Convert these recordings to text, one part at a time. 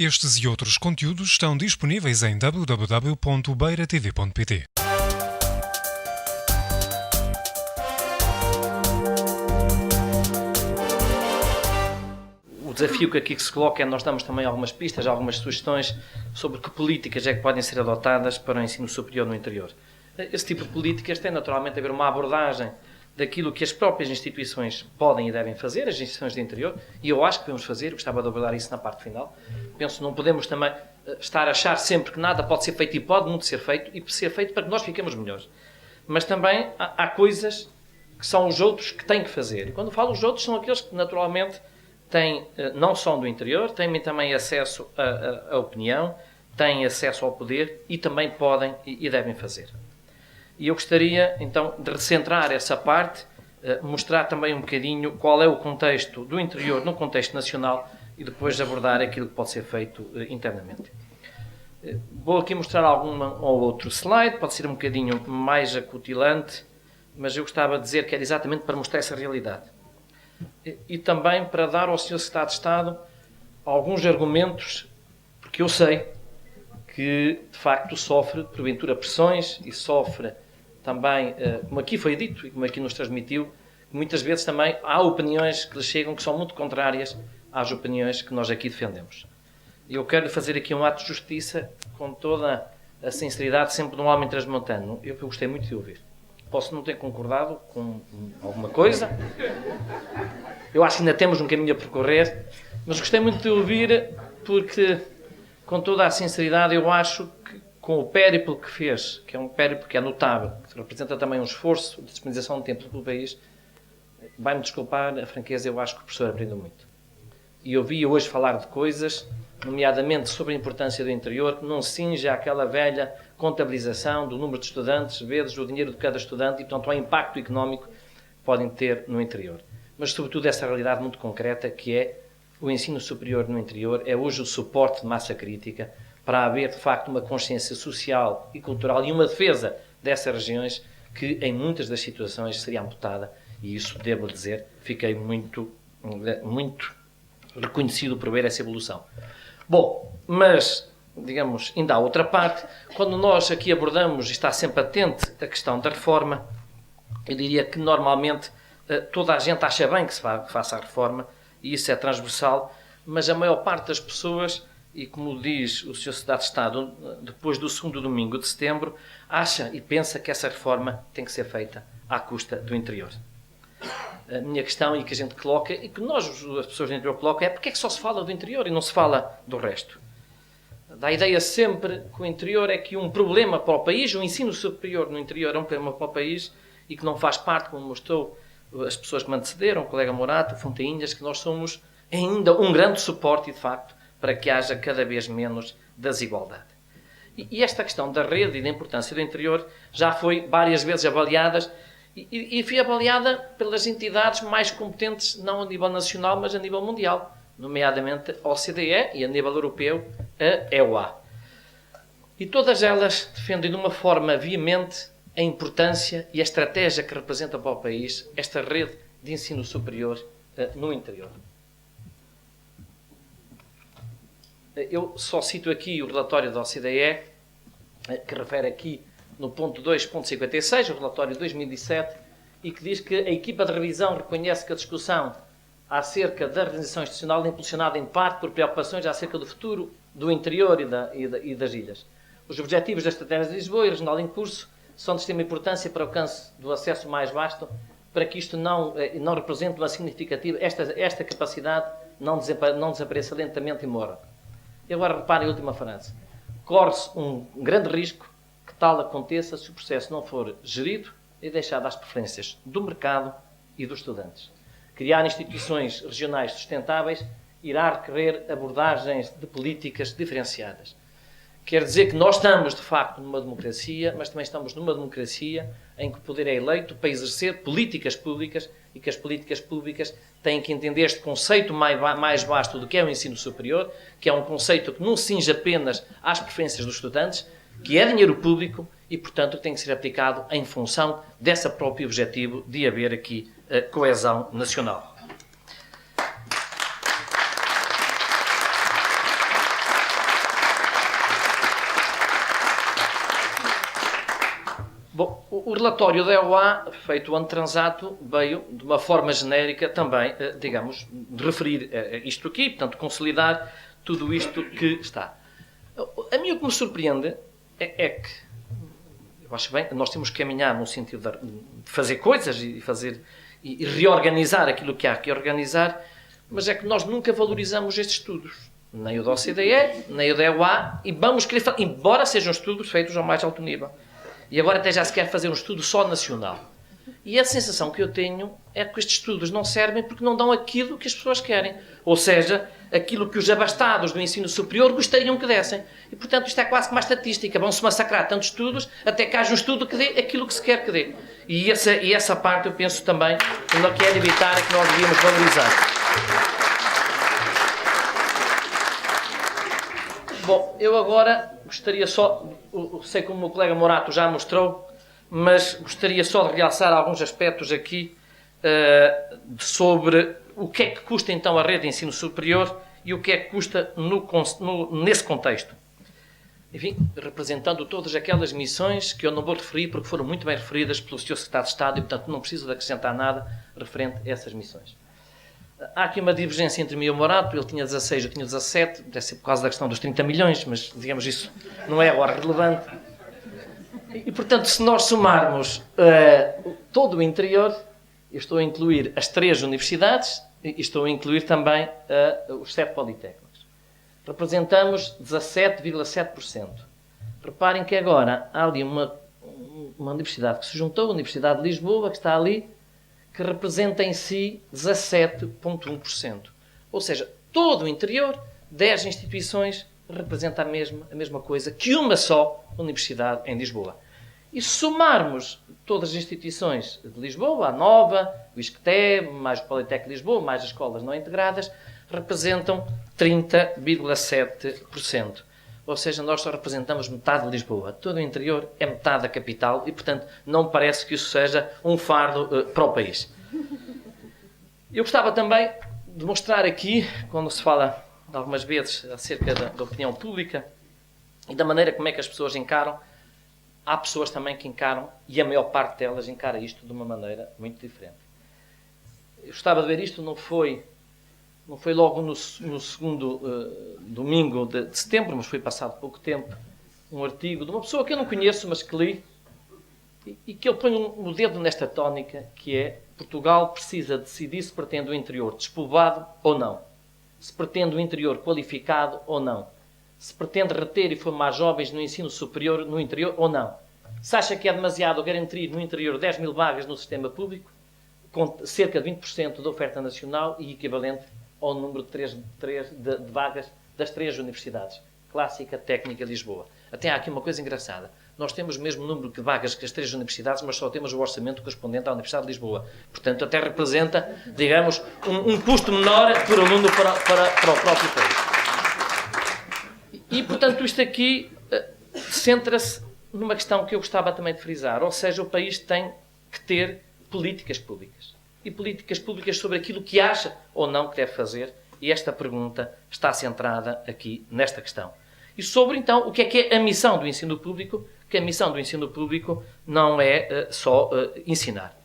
Estes e outros conteúdos estão disponíveis em www.beiratv.pt. O desafio que aqui se coloca é nós damos também algumas pistas, algumas sugestões sobre que políticas é que podem ser adotadas para o ensino superior no interior. Esse tipo de políticas tem naturalmente a haver uma abordagem daquilo que as próprias instituições podem e devem fazer, as instituições do interior, e eu acho que devemos fazer, gostava de abordar isso na parte final. Penso que não podemos também estar a achar sempre que nada pode ser feito e pode muito ser feito, e ser feito para que nós fiquemos melhores. Mas também há coisas que são os outros que têm que fazer. E quando falo os outros, são aqueles que naturalmente têm, não são do interior, têm também acesso à opinião, têm acesso ao poder e também podem e devem fazer. E eu gostaria, então, de recentrar essa parte, mostrar também um bocadinho qual é o contexto do interior no contexto nacional e depois abordar aquilo que pode ser feito internamente. Vou aqui mostrar algum ou outro slide, pode ser um bocadinho mais acutilante, mas eu gostava de dizer que era exatamente para mostrar essa realidade. E também para dar ao Sr. Secretário de Estado alguns argumentos, porque eu sei que, de facto, sofre, porventura, pressões e sofre também, como aqui foi dito e como aqui nos transmitiu, muitas vezes também há opiniões que lhe chegam que são muito contrárias às opiniões que nós aqui defendemos. Eu quero fazer aqui um ato de justiça com toda a sinceridade sempre de um homem transmontano. Eu gostei muito de ouvir. Posso não ter concordado com alguma coisa. Eu acho que ainda temos um caminho a percorrer, mas gostei muito de ouvir porque, com toda a sinceridade, eu acho que com o périplo que fez, que é um périplo que é notável, que representa também um esforço de disponibilização de tempo pelo país, vai-me desculpar a franqueza, eu acho que o professor aprendeu muito. E ouvi hoje falar de coisas, nomeadamente sobre a importância do interior, que não cinge àquela velha contabilização do número de estudantes, vezes o dinheiro de cada estudante e, portanto, ao impacto económico que podem ter no interior. Mas, sobretudo, essa realidade muito concreta que é o ensino superior no interior é hoje o suporte de massa crítica para haver, de facto, uma consciência social e cultural e uma defesa dessas regiões que, em muitas das situações, seria amputada. E isso, devo dizer, fiquei muito reconhecido por ver essa evolução. Bom, mas, digamos, ainda há outra parte. Quando nós aqui abordamos, e está sempre atente, a questão da reforma, eu diria que, normalmente, toda a gente acha bem que se faça a reforma, e isso é transversal, mas a maior parte das pessoas, e como diz o Sr. Secretário de Estado, depois do segundo domingo de setembro, acha e pensa que essa reforma tem que ser feita à custa do interior. A minha questão, e que a gente coloca, e que nós, as pessoas do interior, colocam, é porque é que só se fala do interior e não se fala do resto? Dá a ideia sempre que o interior é que um problema para o país, o ensino superior no interior é um problema para o país e que não faz parte, como mostrou as pessoas que me antecederam, o colega Morato, o Fontainhas, que nós somos ainda um grande suporte, e de facto, para que haja cada vez menos desigualdade. E esta questão da rede e da importância do interior já foi várias vezes avaliada e foi avaliada pelas entidades mais competentes, não a nível nacional, mas a nível mundial, nomeadamente a OCDE e a nível europeu a EUA. E todas elas defendem de uma forma veemente a importância e a estratégia que representa para o país esta rede de ensino superior no interior. Eu só cito aqui o relatório da OCDE, que refere aqui no ponto 2.56, o relatório de 2007, e que diz que a equipa de revisão reconhece que a discussão acerca da organização institucional é impulsionada em parte por preocupações acerca do futuro do interior e das ilhas. Os objetivos da Estratégia de Lisboa e o Regional em Curso são de extrema importância para o alcance do acesso mais vasto, para que isto não represente uma significativa, esta capacidade não desapareça lentamente e morra. E agora reparem a última frase. Corre-se um grande risco que tal aconteça se o processo não for gerido e deixado às preferências do mercado e dos estudantes. Criar instituições regionais sustentáveis irá requerer abordagens de políticas diferenciadas. Quer dizer que nós estamos, de facto, numa democracia, mas também estamos numa democracia em que o poder é eleito para exercer políticas públicas e que as políticas públicas têm que entender este conceito mais vasto do que é o ensino superior, que é um conceito que não se cinge apenas às preferências dos estudantes, que é dinheiro público e, portanto, tem que ser aplicado em função desse próprio objetivo de haver aqui coesão nacional. O relatório da EOA, feito o ano transato, veio de uma forma genérica também, digamos, de referir isto aqui, portanto, consolidar tudo isto que está. A mim o que me surpreende é que, eu acho bem, nós temos que caminhar no sentido de fazer coisas e reorganizar aquilo que há que organizar, mas é que nós nunca valorizamos estes estudos. Nem o da OCDE, nem o da EOA, e vamos querer, embora sejam estudos feitos ao mais alto nível. E agora até já se quer fazer um estudo só nacional. E a sensação que eu tenho é que estes estudos não servem porque não dão aquilo que as pessoas querem. Ou seja, aquilo que os abastados do ensino superior gostariam que dessem. E, portanto, isto é quase como uma estatística. Vão-se massacrar tantos estudos até que haja um estudo que dê aquilo que se quer que dê. E essa parte eu penso também que não quer evitar e que nós devíamos valorizar. Bom, eu agora gostaria só, sei que o meu colega Morato já mostrou, mas gostaria só de realçar alguns aspectos aqui sobre o que é que custa então a rede de ensino superior e o que é que custa nesse contexto. Enfim, representando todas aquelas missões que eu não vou referir porque foram muito bem referidas pelo Sr. Secretário de Estado e, portanto, não preciso de acrescentar nada referente a essas missões. Há aqui uma divergência entre mim e o Morato, ele tinha 16, eu tinha 17, deve ser por causa da questão dos 30 milhões, mas, digamos, isso não é agora relevante. E, portanto, se nós somarmos todo o interior, eu estou a incluir as 3 universidades e estou a incluir também os 7 politécnicos. Representamos 17,7%. Reparem que agora há ali uma universidade que se juntou, a Universidade de Lisboa, que está ali, que representa em si 17,1%. Ou seja, todo o interior, 10 instituições, representa a mesma coisa que uma só universidade em Lisboa. E se somarmos todas as instituições de Lisboa, a Nova, o ISCTE, mais o Politécnico de Lisboa, mais as escolas não integradas, representam 30,7%. Ou seja, nós só representamos metade de Lisboa. Todo o interior é metade da capital e, portanto, não me parece que isso seja um fardo para o país. Eu gostava também de mostrar aqui, quando se fala algumas vezes acerca da opinião pública e da maneira como é que as pessoas encaram, há pessoas também que encaram, e a maior parte delas encara isto de uma maneira muito diferente. Eu gostava de ver isto, não foi logo no segundo domingo de setembro, mas foi passado pouco tempo, um artigo de uma pessoa que eu não conheço, mas que li, e que ele põe o dedo nesta tónica, que é: Portugal precisa decidir se pretende o interior despovoado ou não, se pretende o interior qualificado ou não, se pretende reter e formar jovens no ensino superior no interior ou não, se acha que é demasiado garantir no interior 10 mil vagas no sistema público, com cerca de 20% da oferta nacional e equivalente ao número de vagas das 3 universidades, Clássica, Técnica e Lisboa. Até há aqui uma coisa engraçada. Nós temos o mesmo número de vagas que as 3 universidades, mas só temos o orçamento correspondente à Universidade de Lisboa. Portanto, até representa, digamos, um custo menor por aluno para o próprio país. E, portanto, isto aqui centra-se numa questão que eu gostava também de frisar. Ou seja, o país tem que ter políticas públicas. E políticas públicas sobre aquilo que acha ou não que deve fazer. E esta pergunta está centrada aqui nesta questão. E sobre, então, o que é a missão do ensino público? Que a missão do ensino público não é só ensinar.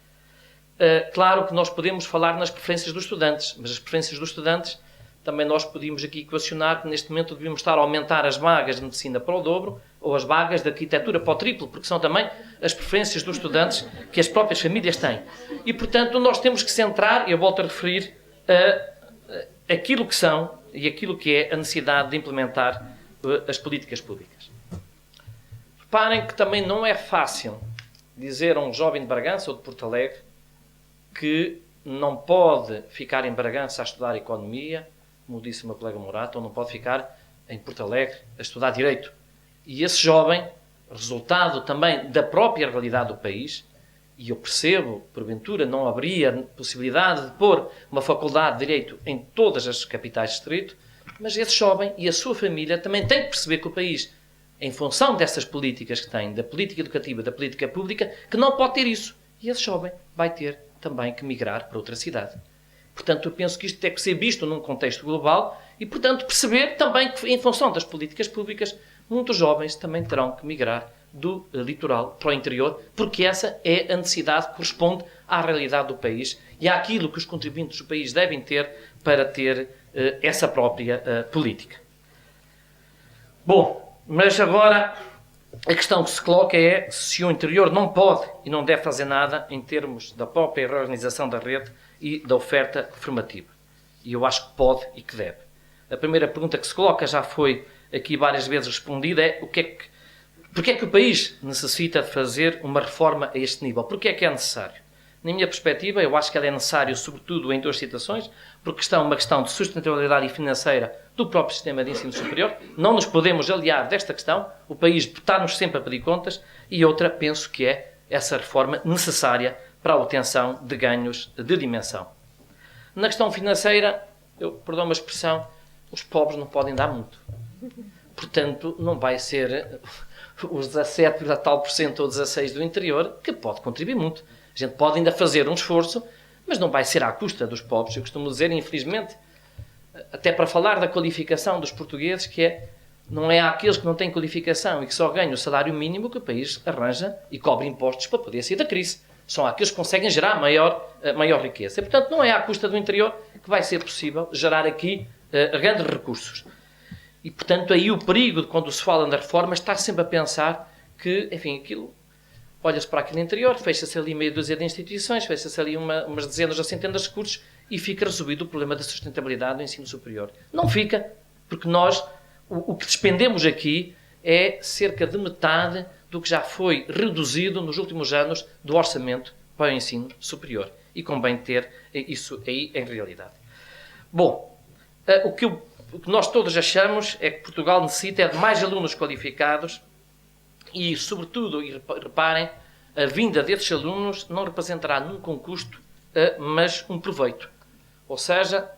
Claro que nós podemos falar nas preferências dos estudantes, mas as preferências dos estudantes também nós podíamos aqui equacionar que neste momento devíamos estar a aumentar as vagas de medicina para o dobro ou as vagas de arquitetura para o triplo, porque são também as preferências dos estudantes que as próprias famílias têm. E, portanto, nós temos que centrar, eu volto a referir, aquilo que são e aquilo que é a necessidade de implementar as políticas públicas. Reparem que também não é fácil dizer a um jovem de Bragança ou de Porto Alegre que não pode ficar em Bragança a estudar economia, como disse o meu colega Morato, ou não pode ficar em Porto Alegre a estudar direito. E esse jovem, resultado também da própria realidade do país, e eu percebo, porventura, não haveria possibilidade de pôr uma faculdade de direito em todas as capitais de distrito, mas esse jovem e a sua família também têm que perceber que o país, em função dessas políticas que tem, da política educativa, da política pública, que não pode ter isso. E esse jovem vai ter também que migrar para outra cidade. Portanto, eu penso que isto tem que ser visto num contexto global e, portanto, perceber também que, em função das políticas públicas, muitos jovens também terão que migrar do litoral para o interior, porque essa é a necessidade que corresponde à realidade do país e àquilo que os contribuintes do país devem ter para ter essa própria política. Bom, mas agora a questão que se coloca é se o interior não pode e não deve fazer nada em termos da própria reorganização da rede e da oferta formativa. E eu acho que pode e que deve. A primeira pergunta que se coloca já foi aqui várias vezes respondida, é porque é que o país necessita de fazer uma reforma a este nível? Porque é que é necessário? Na minha perspectiva, eu acho que ela é necessária, sobretudo em duas situações, porque é uma questão de sustentabilidade financeira do próprio sistema de ensino superior. Não nos podemos aliar desta questão, o país está-nos sempre a pedir contas, e outra, penso que é essa reforma necessária para a obtenção de ganhos de dimensão. Na questão financeira, perdão uma expressão, os pobres não podem dar muito. Portanto, não vai ser os 17, tal por cento ou 16% do interior que pode contribuir muito. A gente pode ainda fazer um esforço, mas não vai ser à custa dos pobres. Eu costumo dizer, infelizmente, até para falar da qualificação dos portugueses, que não é àqueles que não têm qualificação e que só ganham o salário mínimo que o país arranja e cobre impostos para poder sair da crise. São aqueles que conseguem gerar maior riqueza. E, portanto, não é à custa do interior que vai ser possível gerar aqui grandes recursos. E, portanto, aí o perigo de quando se fala na reforma está sempre a pensar que, enfim, aquilo... Olha-se para aquele interior, fecha-se ali meia dúzia de instituições, fecha-se ali umas dezenas ou centenas de cursos e fica resolvido o problema da sustentabilidade do ensino superior. Não fica, porque nós, o que despendemos aqui é cerca de metade do que já foi reduzido nos últimos anos do orçamento para o ensino superior. E convém ter isso aí em realidade. Bom, o que nós todos achamos é que Portugal necessita de mais alunos qualificados e, sobretudo, e reparem, a vinda desses alunos não representará nunca um custo, mas um proveito. Ou seja,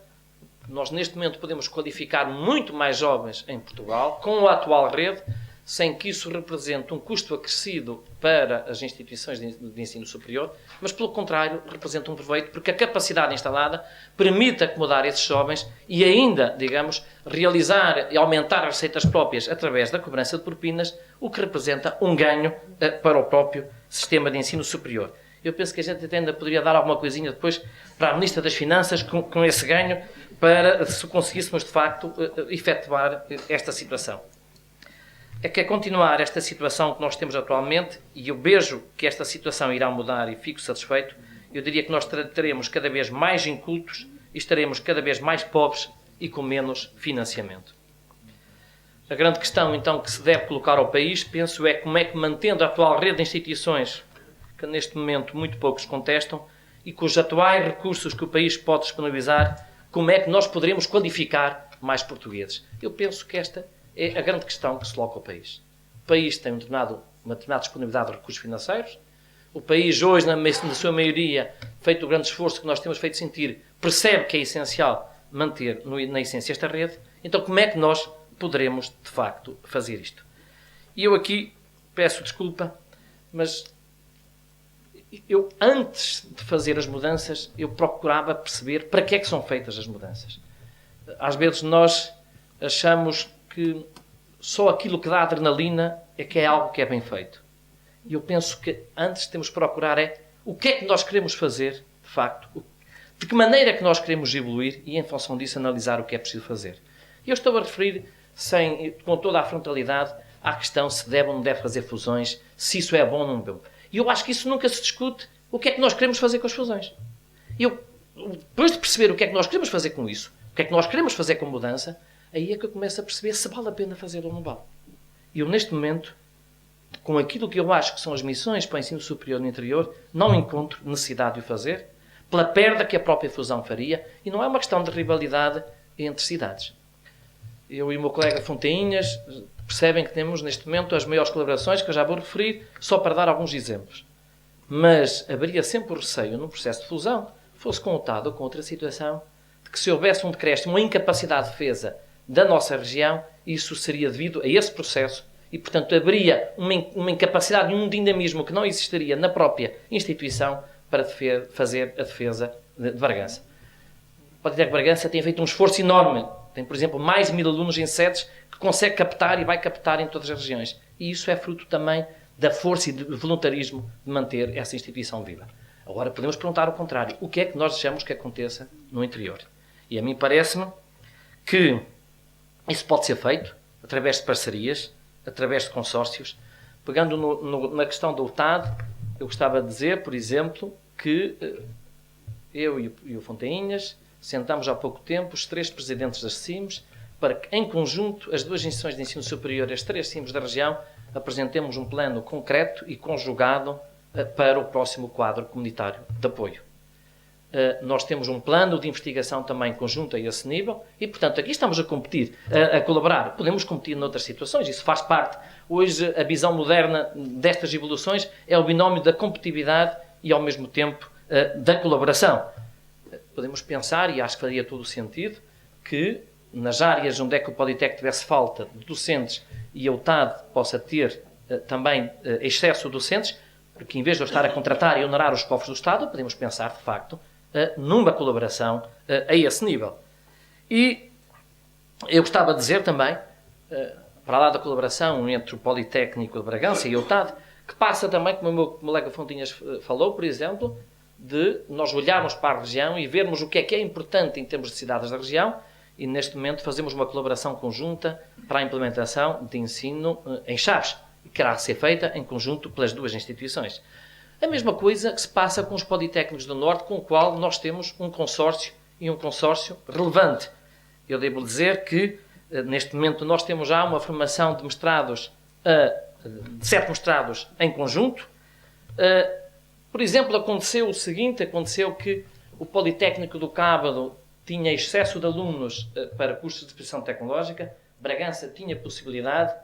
nós neste momento podemos qualificar muito mais jovens em Portugal, com a atual rede, sem que isso represente um custo acrescido para as instituições de ensino superior, mas, pelo contrário, representa um proveito, porque a capacidade instalada permite acomodar esses jovens e ainda, digamos, realizar e aumentar as receitas próprias através da cobrança de propinas, o que representa um ganho para o próprio sistema de ensino superior. Eu penso que a gente ainda poderia dar alguma coisinha depois para a Ministra das Finanças com esse ganho, para se conseguíssemos, de facto, efetuar esta situação. É que a continuar esta situação que nós temos atualmente, e eu vejo que esta situação irá mudar e fico satisfeito, eu diria que nós teremos cada vez mais incultos e estaremos cada vez mais pobres e com menos financiamento. A grande questão, então, que se deve colocar ao país, penso, é como é que, mantendo a atual rede de instituições, que neste momento muito poucos contestam, e com os atuais recursos que o país pode disponibilizar, como é que nós poderemos qualificar mais portugueses? Eu penso que esta é a grande questão que se coloca ao país. O país tem uma determinada disponibilidade de recursos financeiros. O país hoje, na sua maioria, feito o grande esforço que nós temos feito sentir, percebe que é essencial manter na essência esta rede. Então, como é que nós poderemos, de facto, fazer isto? E eu aqui peço desculpa, mas eu, antes de fazer as mudanças, eu procurava perceber para que é que são feitas as mudanças. Às vezes nós achamos que só aquilo que dá adrenalina é que é algo que é bem feito. E eu penso que antes temos que procurar o que é que nós queremos fazer, de facto, de que maneira é que nós queremos evoluir e, em função disso, analisar o que é preciso fazer. E eu estou a referir, com toda a frontalidade, à questão se deve ou não deve fazer fusões, se isso é bom ou não é bom. E eu acho que isso nunca se discute, o que é que nós queremos fazer com as fusões. E depois de perceber o que é que nós queremos fazer com isso, o que é que nós queremos fazer com mudança, aí é que eu começo a perceber se vale a pena fazer ou não vale. E eu, neste momento, com aquilo que eu acho que são as missões para o ensino superior no interior, não encontro necessidade de o fazer, pela perda que a própria fusão faria, e não é uma questão de rivalidade entre cidades. Eu e o meu colega Fontainhas percebem que temos, neste momento, as maiores colaborações, que eu já vou referir, só para dar alguns exemplos. Mas haveria sempre o receio, num processo de fusão, fosse conotado com outra situação, de que se houvesse um decréscimo, uma incapacidade de defesa da nossa região, isso seria devido a esse processo e, portanto, haveria uma incapacidade e um dinamismo que não existiria na própria instituição para fazer a defesa de Bragança. Pode dizer que Bragança tem feito um esforço enorme Tem, por exemplo, mais de 1000 alunos em sedes que consegue captar e vai captar em todas as regiões. E isso é fruto também da força e do voluntarismo de manter essa instituição viva. Agora, podemos perguntar ao contrário. O que é que nós desejamos que aconteça no interior? E a mim parece-me que isso pode ser feito através de parcerias, através de consórcios. Pegando na questão do UTAD, eu gostava de dizer, por exemplo, que eu e o Fontainhas sentamos há pouco tempo os 3 presidentes das CIMs para que, em conjunto, as 2 instituições de ensino superior, as 3 CIMs da região, apresentemos um plano concreto e conjugado para o próximo quadro comunitário de apoio. Nós temos um plano de investigação também conjunto a esse nível e, portanto, aqui estamos a competir, a colaborar. Podemos competir noutras situações, isso faz parte. Hoje, a visão moderna destas evoluções é o binómio da competitividade e, ao mesmo tempo, da colaboração. Podemos pensar, e acho que faria todo o sentido, que nas áreas onde é que o Politécnico tivesse falta de docentes e a UTAD possa ter também excesso de docentes, porque em vez de eu estar a contratar e honorar os cofres do Estado, podemos pensar, de facto, numa colaboração a esse nível. E eu gostava de dizer também, para lá da colaboração entre o Politécnico de Bragança e a UTAD, que passa também, como o meu colega Fontinhas falou, por exemplo, de nós olharmos para a região e vermos o que é importante em termos de cidades da região e, neste momento, fazemos uma colaboração conjunta para a implementação de ensino em Chaves, que terá de ser feita em conjunto pelas 2 instituições. A mesma coisa que se passa com os Politécnicos do Norte, com o qual nós temos um consórcio e um consórcio relevante. Eu devo dizer que, neste momento, nós temos já uma formação de mestrados, de 7 mestrados em conjunto. Por exemplo, aconteceu o seguinte, aconteceu que o Politécnico do Cábado tinha excesso de alunos para cursos de expressão tecnológica, Bragança tinha possibilidade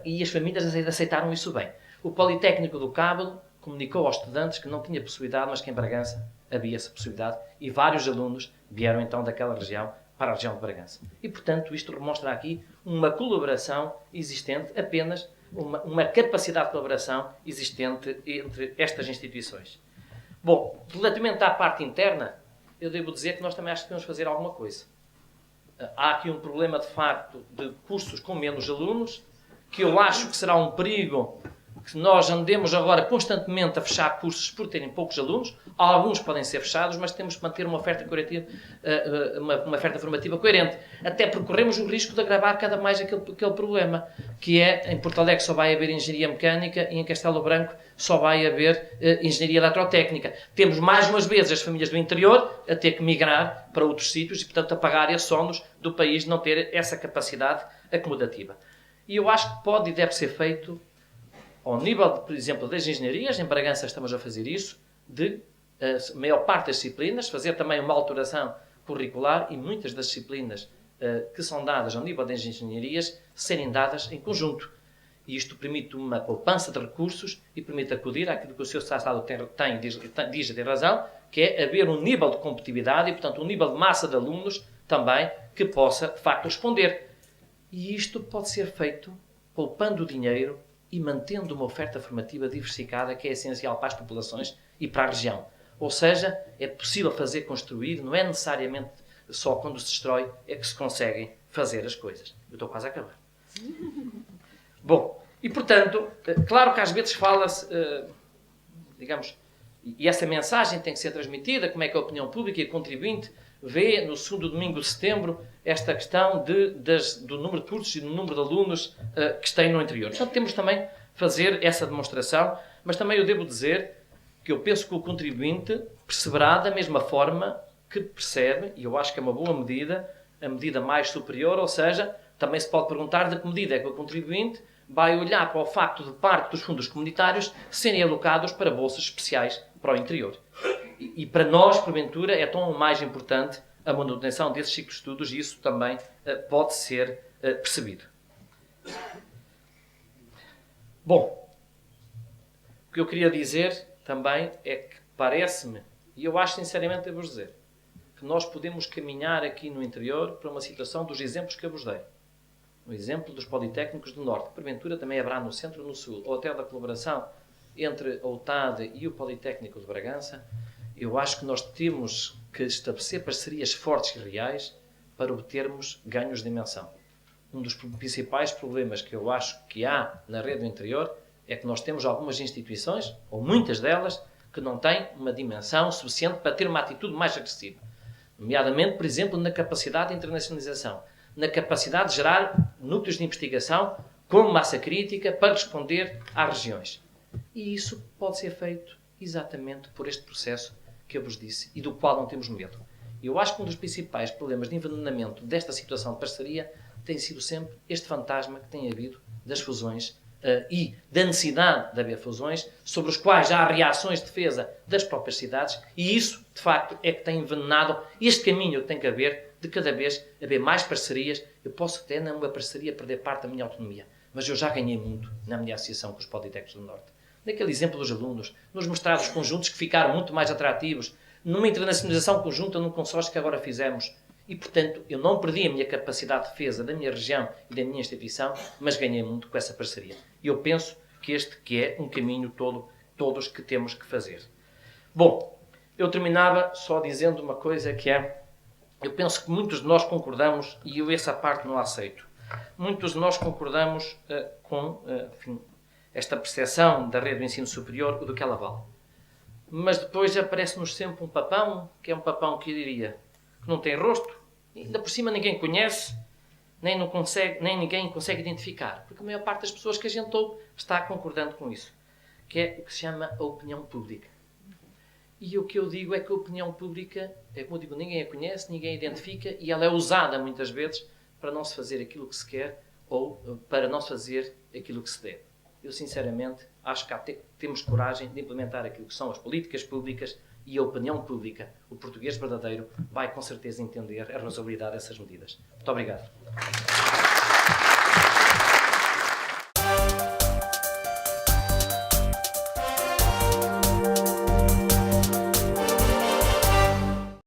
e as famílias aceitaram isso bem. O Politécnico do Cábado comunicou aos estudantes que não tinha possibilidade, mas que em Bragança havia essa possibilidade e vários alunos vieram então daquela região para a região de Bragança. E, portanto, isto demonstra aqui uma colaboração existente, apenas uma capacidade de colaboração existente entre estas instituições. Bom, relativamente à parte interna, eu devo dizer que nós também acho que devemos fazer alguma coisa. Há aqui um problema, de facto, de cursos com menos alunos, que eu acho que será um perigo que nós andemos agora constantemente a fechar cursos por terem poucos alunos. Alguns podem ser fechados, mas temos que manter uma oferta cooperativa, uma oferta formativa coerente. Até porque corremos o risco de agravar cada mais aquele problema, que é, em Porto Alegre só vai haver engenharia mecânica e em Castelo Branco só vai haver engenharia eletrotécnica. Temos mais umas vezes as famílias do interior a ter que migrar para outros sítios e, portanto, a pagar esses ónus do país de não ter essa capacidade acomodativa. E eu acho que pode e deve ser feito ao nível, por exemplo, das engenharias. Em Bragança estamos a fazer isso, de a maior parte das disciplinas, fazer também uma alteração curricular e muitas das disciplinas que são dadas ao nível das engenharias serem dadas em conjunto. E isto permite uma poupança de recursos e permite acudir àquilo que o Sr. Estado diz e tem razão, que é haver um nível de competitividade e, portanto, um nível de massa de alunos também que possa, de facto, responder. E isto pode ser feito poupando dinheiro e mantendo uma oferta formativa diversificada que é essencial para as populações e para a região. Ou seja, é possível fazer construir, não é necessariamente só quando se destrói é que se conseguem fazer as coisas. Eu estou quase a acabar. Bom, e portanto, claro que às vezes fala-se, digamos, e essa mensagem tem que ser transmitida, como é que a opinião pública e a contribuinte vê no segundo domingo de setembro esta questão do número de cursos e do número de alunos que têm no interior. Portanto, temos também fazer essa demonstração, mas também eu devo dizer que eu penso que o contribuinte perceberá da mesma forma que percebe, e eu acho que é uma boa medida, a medida mais superior, ou seja, também se pode perguntar de que medida é que o contribuinte vai olhar para o facto de parte dos fundos comunitários serem alocados para bolsas especiais para o interior. E para nós, porventura, é tão mais importante a manutenção desses ciclos de estudos e isso também pode ser percebido. Bom, o que eu queria dizer também é que parece-me, e eu acho sinceramente, devo dizer, que nós podemos caminhar aqui no interior para uma situação dos exemplos que eu vos dei. O exemplo dos Politécnicos do Norte, que porventura também haverá no Centro e no Sul, ou até da colaboração entre a UTAD e o Politécnico de Bragança. Eu acho que nós temos que estabelecer parcerias fortes e reais para obtermos ganhos de dimensão. Um dos principais problemas que eu acho que há na rede do interior é que nós temos algumas instituições, ou muitas delas, que não têm uma dimensão suficiente para ter uma atitude mais agressiva. Nomeadamente, por exemplo, na capacidade de internacionalização, na capacidade de gerar núcleos de investigação com massa crítica para responder às regiões. E isso pode ser feito exatamente por este processo que eu vos disse e do qual não temos medo. Eu acho que um dos principais problemas de envenenamento desta situação de parceria tem sido sempre este fantasma que tem havido das fusões e da necessidade de haver fusões, sobre os quais já há reações de defesa das próprias cidades, e isso, de facto, é que tem envenenado este caminho que tem que haver, de cada vez haver mais parcerias. Eu posso até, numa parceria, perder parte da minha autonomia, mas eu já ganhei muito na minha associação com os Politécnicos do Norte. Naquele exemplo dos alunos, nos mestrados conjuntos que ficaram muito mais atrativos, numa internacionalização conjunta, num consórcio que agora fizemos. E, portanto, eu não perdi a minha capacidade de defesa da minha região e da minha instituição, mas ganhei muito com essa parceria. E eu penso que este que é um caminho todos que temos que fazer. Bom, eu terminava só dizendo uma coisa que é, eu penso que muitos de nós concordamos, e eu essa parte não aceito, muitos de nós concordamos com esta percepção da rede do ensino superior, do que ela vale. Mas depois aparece-nos sempre um papão, que é um papão que eu diria que não tem rosto, e ainda por cima ninguém conhece, nem ninguém consegue identificar, porque a maior parte das pessoas que a gente ouve está concordando com isso, que é o que se chama a opinião pública. E o que eu digo é que a opinião pública, é como eu digo, ninguém a conhece, ninguém a identifica, e ela é usada muitas vezes para não se fazer aquilo que se quer ou para não se fazer aquilo que se deve. Eu, sinceramente, acho que temos coragem de implementar aquilo que são as políticas públicas e a opinião pública. O português verdadeiro vai, com certeza, entender a razoabilidade dessas medidas. Muito obrigado.